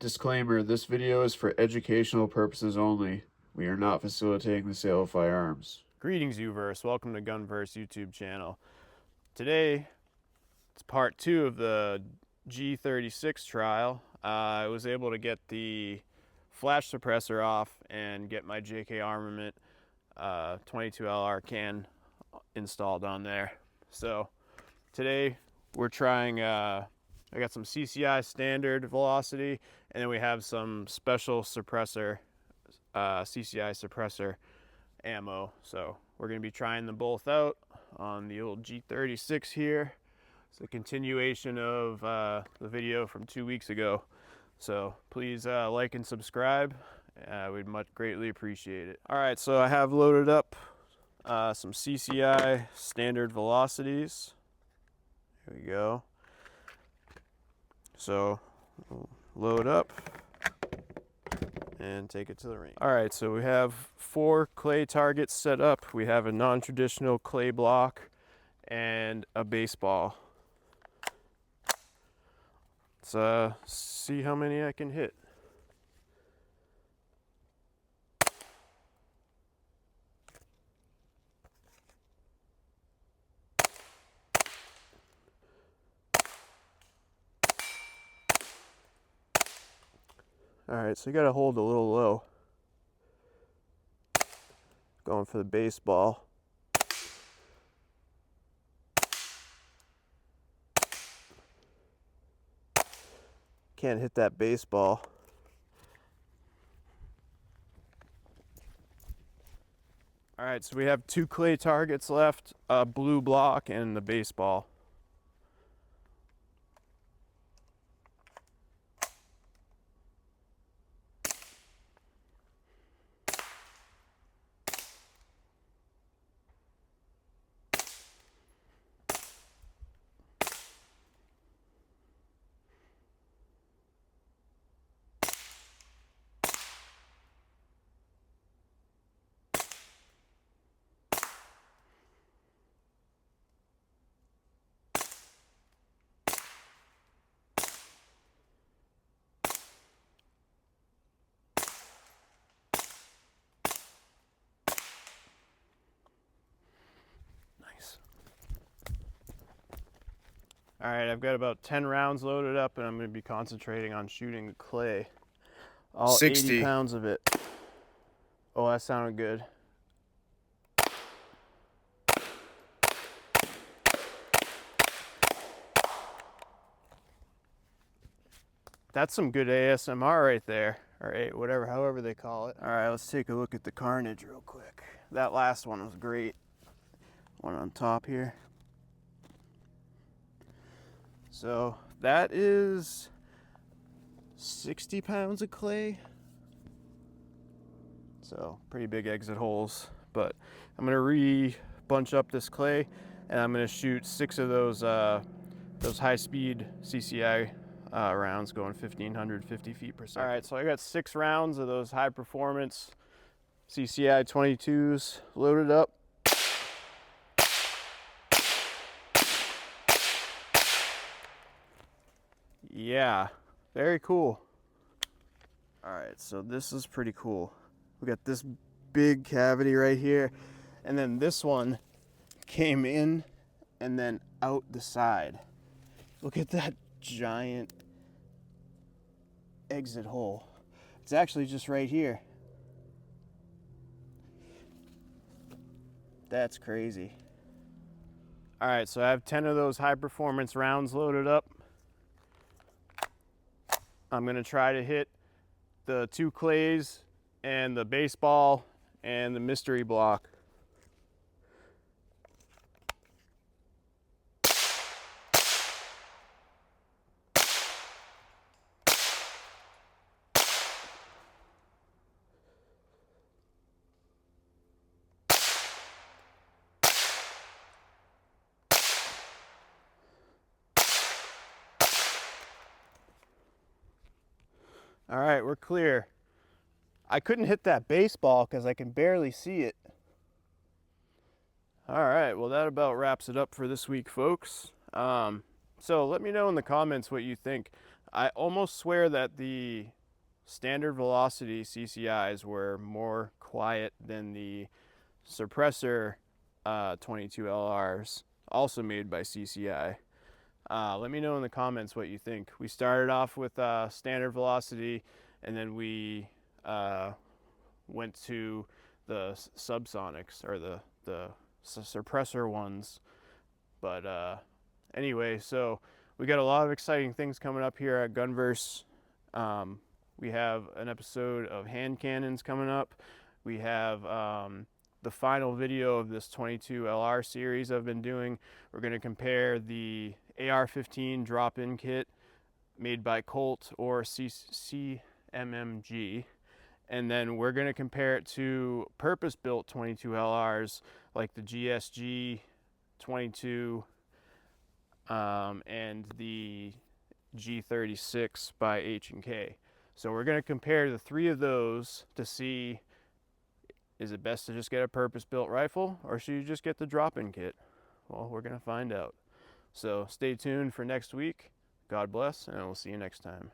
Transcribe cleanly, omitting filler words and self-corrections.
Disclaimer, this video is for educational purposes only. We are not facilitating the sale of firearms. Greetings, Uverse. Welcome to Gunverse YouTube channel. Today, it's part 2 of the G36 trial. I was able to get the flash suppressor off and get my JK Armament 22LR can installed on there. So today we're trying, I got some CCI standard velocity, and then we have some special suppressor, CCI suppressor ammo. So we're going to be trying them both out on the old G36 here. It's a continuation of the video from 2 weeks ago. So please like and subscribe. We'd greatly appreciate it. All right, so I have loaded up some CCI standard velocities. Here we go. So we'll load up and take it to the range. All right, so we have 4 clay targets set up. We have a non-traditional clay block and a baseball. Let's see how many I can hit. All right, so you gotta hold a little low. Going for the baseball. Can't hit that baseball. All right, so we have 2 clay targets left, a blue block and the baseball. Nice. All right, I've got about 10 rounds loaded up, and I'm going to be concentrating on shooting the clay. All 60. 80 pounds of it. Oh, that sounded good. That's some good ASMR right there, or whatever, however they call it. All right, let's take a look at the carnage real quick. That last one was great. One on top here. So that is 60 pounds of clay. So pretty big exit holes, but I'm gonna bunch up this clay, and I'm gonna shoot 6 of those high-speed CCI rounds going 1,550 feet per second. All right, so I got 6 rounds of those high-performance CCI 22s loaded up. Yeah, very cool. All right, so this is pretty cool. We got this big cavity right here, and then this one came in and then out the side. Look at that giant exit hole. It's actually just right here. That's crazy. All right, so I have 10 of those high performance rounds loaded up. I'm gonna try to hit the 2 clays and the baseball and the mystery block. All right, we're clear. I couldn't hit that baseball because I can barely see it. All right, well, that about wraps it up for this week, folks. So let me know in the comments what you think. I almost swear that the standard velocity CCIs were more quiet than the suppressor 22 LRs, also made by CCI. Let me know in the comments what you think. We started off with standard velocity, and then we went to the subsonics, or the suppressor ones. But anyway, so we got a lot of exciting things coming up here at Gunverse. We have an episode of hand cannons coming up. We have the final video of this 22 LR series I've been doing. We're going to compare the AR-15 drop-in kit made by Colt or CMMG, and then we're going to compare it to purpose-built 22 LRs like the GSG 22 and the G36 by H&K. So we're going to compare the three of those to see, is it best to just get a purpose-built rifle, or should you just get the drop-in kit? Well, we're going to find out. So stay tuned for next week. God bless, and we'll see you next time.